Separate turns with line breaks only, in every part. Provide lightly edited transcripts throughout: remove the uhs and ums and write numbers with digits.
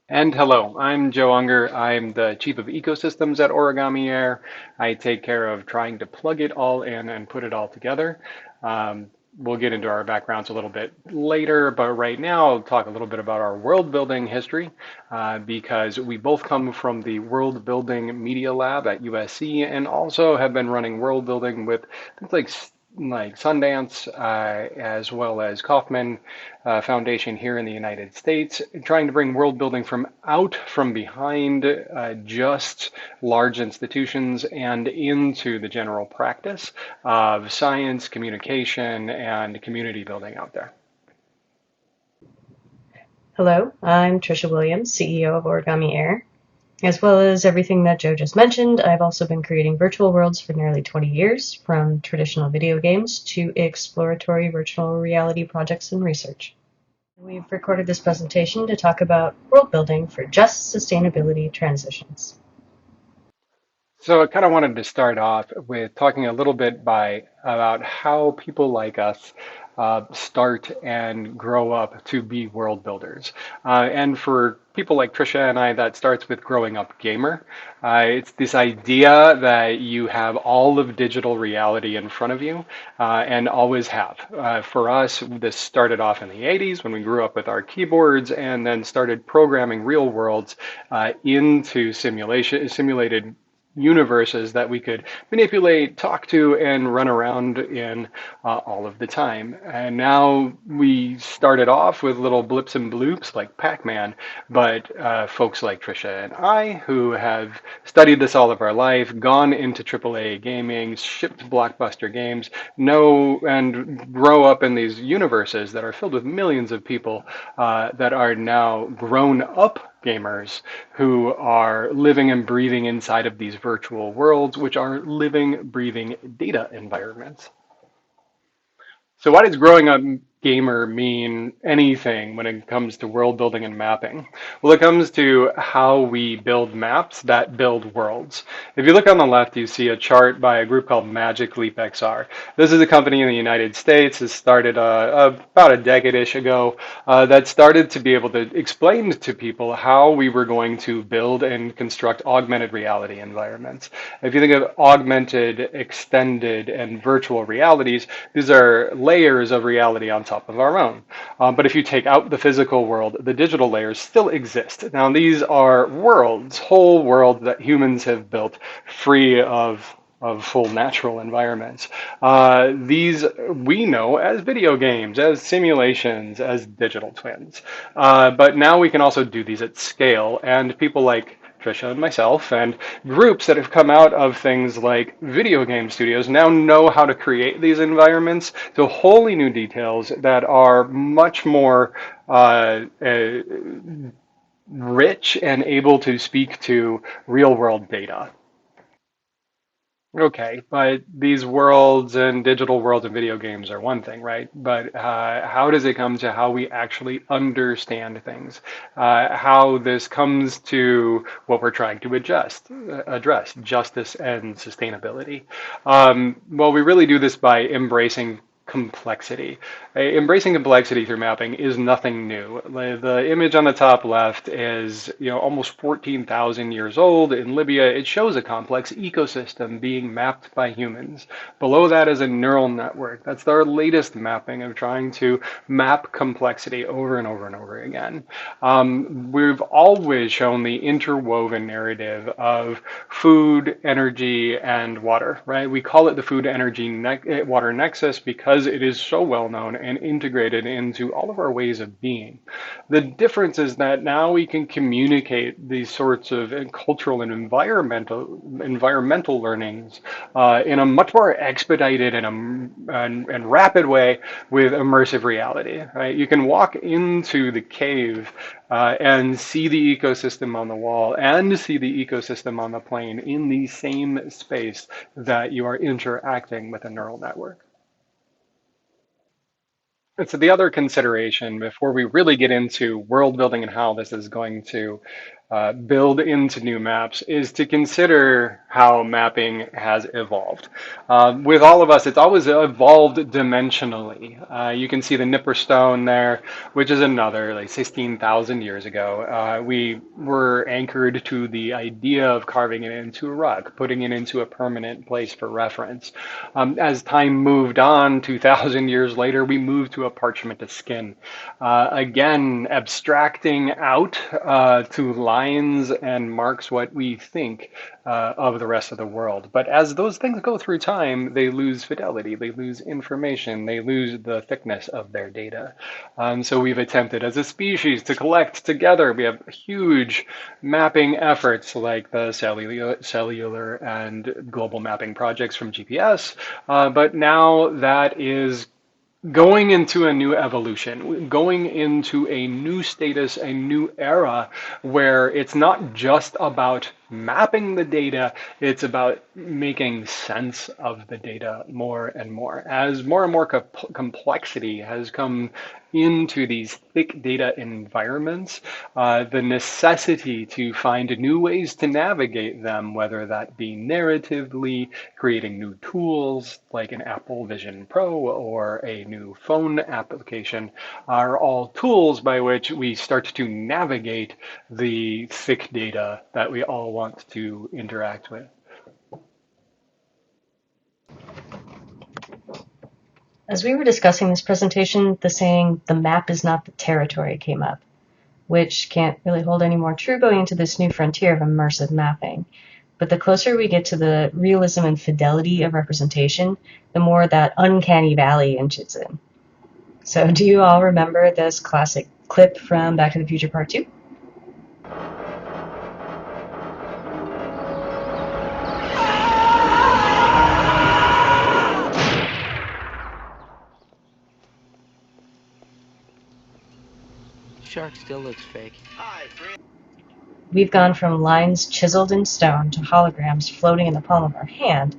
And hello, I'm Joe Unger. I'm the Chief of Ecosystems at Origami Air. I take care of trying to plug it all in and put it all together. We'll get into our backgrounds a little bit later, but right now I'll talk a little bit about our world building history because we both come from the World Building Media Lab at USC and also have been running world building with things like Sundance, as well as Kauffman Foundation here in the United States, trying to bring world building from out from behind just large institutions and into the general practice of science, communication, and community building out there.
Hello, I'm Trisha Williams, CEO of Origami Air. As well as everything that Joe just mentioned, I've also been creating virtual worlds for nearly 20 years, from traditional video games to exploratory virtual reality projects and research. We've recorded this presentation to talk about world building for just sustainability transitions.
So I kind of wanted to start off with talking a little bit about how people like us start and grow up to be world builders. And for people like Trisha and I, that starts with growing up gamer. It's this idea that you have all of digital reality in front of you and always have. For us, this started off in the 80s when we grew up with our keyboards and then started programming real worlds into simulated universes that we could manipulate, talk to, and run around in all of the time. And now we started off with little blips and bloops like Pac-Man, but folks like Trisha and I, who have studied this all of our life, gone into AAA gaming, shipped blockbuster games, know and grow up in these universes that are filled with millions of people that are now grown up gamers who are living and breathing inside of these virtual worlds, which are living, breathing data environments. So why does growing up gamer mean anything when it comes to world building and mapping? Well, it comes to how we build maps that build worlds. If you look on the left, you see a chart by a group called Magic Leap XR. This is a company in the United States. It started about a decade-ish ago that started to be able to explain to people how we were going to build and construct augmented reality environments. If you think of augmented, extended, and virtual realities, these are layers of reality on top of our own. But if you take out the physical world, the digital layers still exist. Now, these are worlds, whole worlds that humans have built free of full natural environments. These we know as video games, as simulations, as digital twins. But now we can also do these at scale, and people like Trisha and myself, and groups that have come out of things like video game studios now know how to create these environments to wholly new details that are much more rich and able to speak to real world data. Okay, but these worlds and digital worlds and video games are one thing, right? But how does it come to how we actually understand things? How this comes to what we're trying to address, justice and sustainability. Well, we really do this by embracing complexity. Embracing complexity through mapping is nothing new. The image on the top left is, almost 14,000 years old in Libya. It shows a complex ecosystem being mapped by humans. Below that is a neural network. That's our latest mapping of trying to map complexity over and over and over again. We've always shown the interwoven narrative of food, energy, and water, right? We call it the food, energy, water nexus because it is so well known and integrated into all of our ways of being. The difference is that now we can communicate these sorts of cultural and environmental learnings in a much more expedited and rapid way with immersive reality. Right? You can walk into the cave and see the ecosystem on the wall and see the ecosystem on the plane in the same space that you are interacting with a neural network. And so the other consideration before we really get into world building and how this is going to build into new maps is to consider how mapping has evolved. With all of us, it's always evolved dimensionally. You can see the Nipper stone there, which is another like 16,000 years ago. We were anchored to the idea of carving it into a rock, putting it into a permanent place for reference. As time moved on, 2,000 years later, we moved to a parchment to skin. Again, abstracting out to lines and marks what we think of the rest of the world. But as those things go through time, they lose fidelity, they lose information, they lose the thickness of their data. So we've attempted as a species to collect together. We have huge mapping efforts like the cellular and global mapping projects from GPS, but now that is going into a new evolution, going into a new status, a new era where it's not just about mapping the data, it's about making sense of the data more and more. As more and more complexity has come into these thick data environments, the necessity to find new ways to navigate them, whether that be narratively, creating new tools like an Apple Vision Pro or a new phone application, are all tools by which we start to navigate the thick data that we all want to interact with.
As we were discussing this presentation, the saying, "the map is not the territory," came up, which can't really hold any more true going into this new frontier of immersive mapping. But the closer we get to the realism and fidelity of representation, the more that uncanny valley inches in. So do you all remember this classic clip from Back to the Future Part 2?
Shark still looks fake.
We've gone from lines chiseled in stone to holograms floating in the palm of our hand,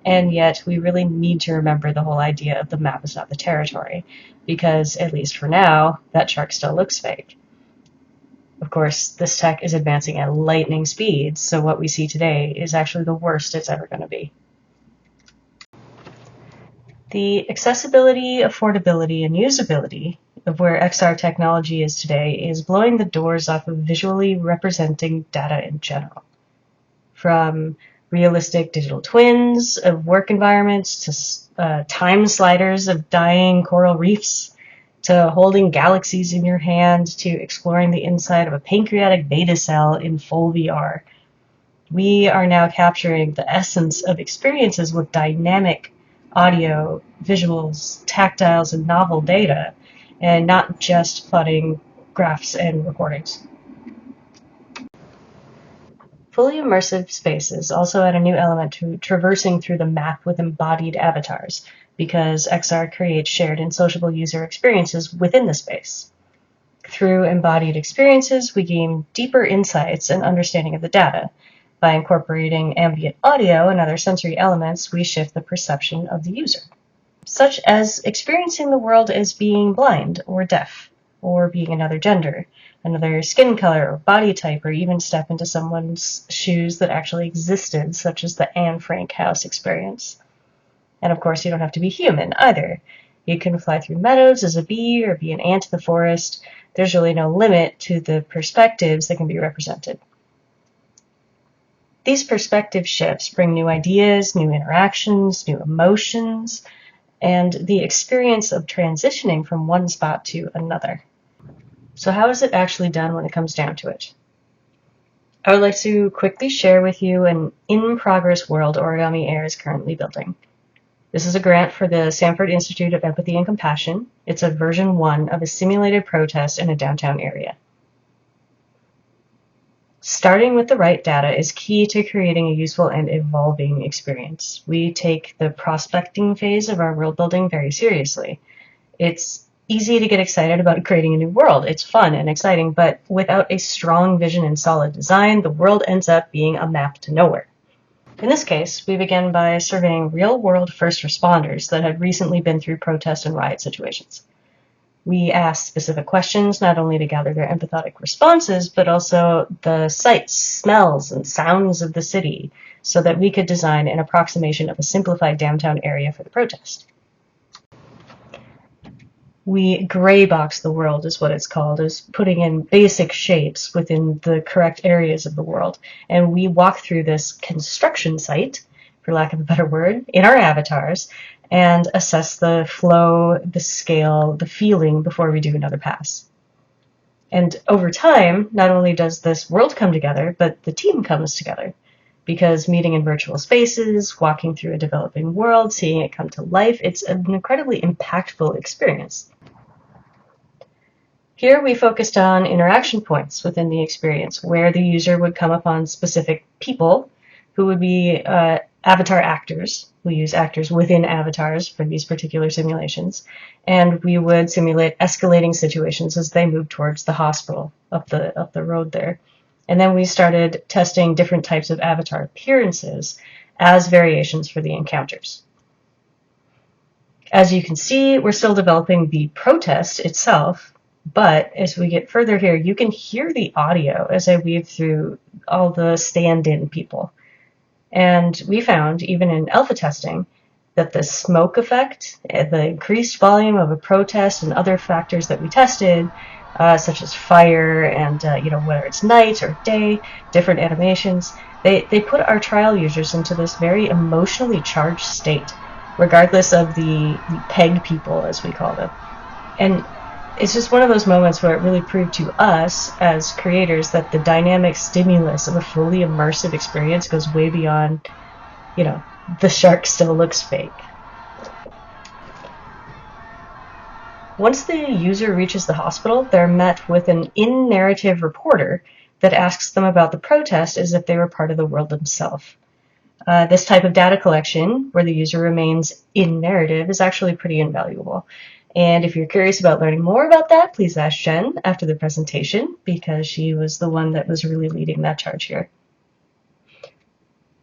and yet we really need to remember the whole idea of the map is not the territory, because, at least for now, that shark still looks fake. Of course, this tech is advancing at lightning speeds, so what we see today is actually the worst it's ever going to be. The accessibility, affordability, and usability of where XR technology is today is blowing the doors off of visually representing data in general. From realistic digital twins of work environments to time sliders of dying coral reefs, to holding galaxies in your hand, to exploring the inside of a pancreatic beta cell in full VR. We are now capturing the essence of experiences with dynamic audio, visuals, tactiles, and novel data, and not just plotting graphs and recordings. Fully immersive spaces also add a new element to traversing through the map with embodied avatars, because XR creates shared and sociable user experiences within the space. Through embodied experiences, we gain deeper insights and understanding of the data. By incorporating ambient audio and other sensory elements, we shift the perception of the user, such as experiencing the world as being blind or deaf, or being another gender, another skin color or body type, or even step into someone's shoes that actually existed, such as the Anne Frank house experience. And of course, you don't have to be human either. You can fly through meadows as a bee or be an ant in the forest. There's really no limit to the perspectives that can be represented. These perspective shifts bring new ideas, new interactions, new emotions, and the experience of transitioning from one spot to another. So how is it actually done when it comes down to it? I would like to quickly share with you an in-progress world Origami Air is currently building. This is a grant for the SANFORD Institute of Empathy and Compassion. It's a version 1 of a simulated protest in a downtown area. Starting with the right data is key to creating a useful and evolving experience. We take the prospecting phase of our world building very seriously. It's easy to get excited about creating a new world. It's fun and exciting, but without a strong vision and solid design, the world ends up being a map to nowhere. In this case, we began by surveying real-world first responders that had recently been through protest and riot situations. We asked specific questions, not only to gather their empathetic responses, but also the sights, smells, and sounds of the city, so that we could design an approximation of a simplified downtown area for the protest. We gray box the world is what it's called, is putting in basic shapes within the correct areas of the world. And we walk through this construction site, for lack of a better word, in our avatars and assess the flow, the scale, the feeling before we do another pass. And over time, not only does this world come together, but the team comes together. Because meeting in virtual spaces, walking through a developing world, seeing it come to life, it's an incredibly impactful experience. Here we focused on interaction points within the experience, where the user would come upon specific people who would be avatar actors. We use actors within avatars for these particular simulations, and we would simulate escalating situations as they move towards the hospital up the road there. And then we started testing different types of avatar appearances as variations for the encounters. As you can see, we're still developing the protest itself, but as we get further here, you can hear the audio as I weave through all the stand-in people. And we found, even in alpha testing, that the smoke effect, the increased volume of a protest, and other factors that we tested, such as fire and whether it's night or day, different animations, they put our trial users into this very emotionally charged state, regardless of the peg people, as we call them. And it's just one of those moments where it really proved to us as creators that the dynamic stimulus of a fully immersive experience goes way beyond, the shark still looks fake. Once the user reaches the hospital, they're met with an in-narrative reporter that asks them about the protest as if they were part of the world themselves. This type of data collection, where the user remains in narrative, is actually pretty invaluable. And if you're curious about learning more about that, please ask Jen after the presentation, because she was the one that was really leading that charge here.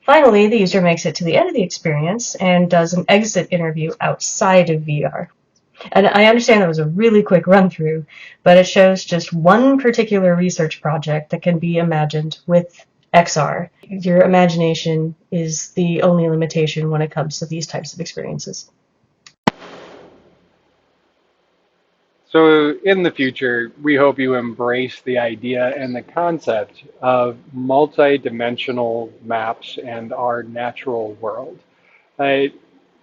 Finally, the user makes it to the end of the experience and does an exit interview outside of VR. And I understand that was a really quick run through, but it shows just one particular research project that can be imagined with XR. Your imagination is the only limitation when it comes to these types of experiences.
So in the future, we hope you embrace the idea and the concept of multi-dimensional maps and our natural world. Uh,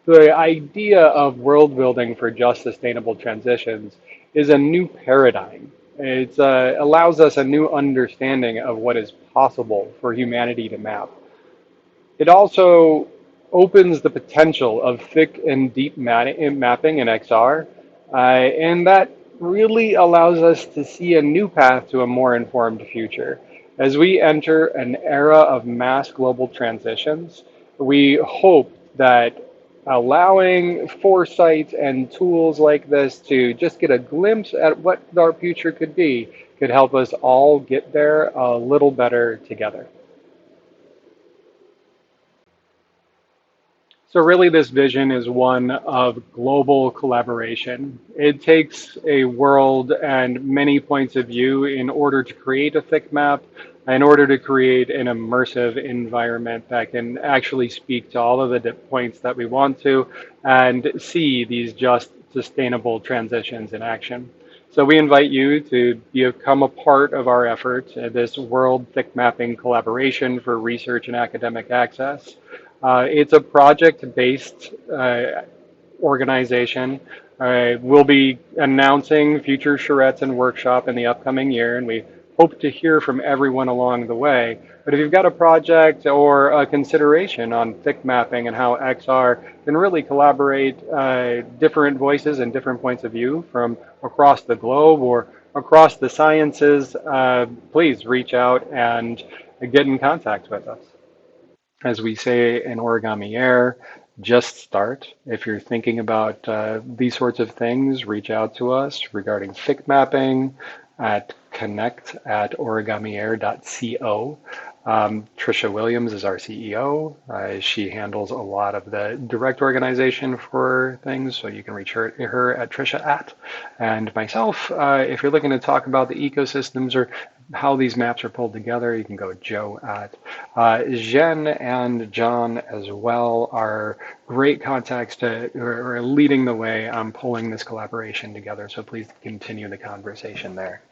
the idea of world building for just sustainable transitions is a new paradigm. It allows us a new understanding of what is possible for humanity to map. It also opens the potential of thick and deep mapping in XR, and that really allows us to see a new path to a more informed future. As we enter an era of mass global transitions, we hope that allowing foresight and tools like this to just get a glimpse at what our future could be could help us all get there a little better together. So really this vision is one of global collaboration. It takes a world and many points of view in order to create a thick map, in order to create an immersive environment that can actually speak to all of the points that we want to and see these just sustainable transitions in action. So we invite you to become a part of our effort, this World Thick Mapping Collaboration for Research and Academic Access. It's a project-based organization. We'll be announcing future charrettes and workshop in the upcoming year, and we hope to hear from everyone along the way. But if you've got a project or a consideration on thick mapping and how XR can really collaborate different voices and different points of view from across the globe or across the sciences, please reach out and get in contact with us. As we say in Origami Air, just start. If you're thinking about these sorts of things, reach out to us regarding thick mapping at connect@origamiair.co. Trisha Williams is our CEO. She handles a lot of the direct organization for things, so you can reach her at Trisha at. And myself, if you're looking to talk about the ecosystems or how these maps are pulled together, you can go Joe at. Jen and John as well are great contacts to or leading the way on pulling this collaboration together. So please continue the conversation there.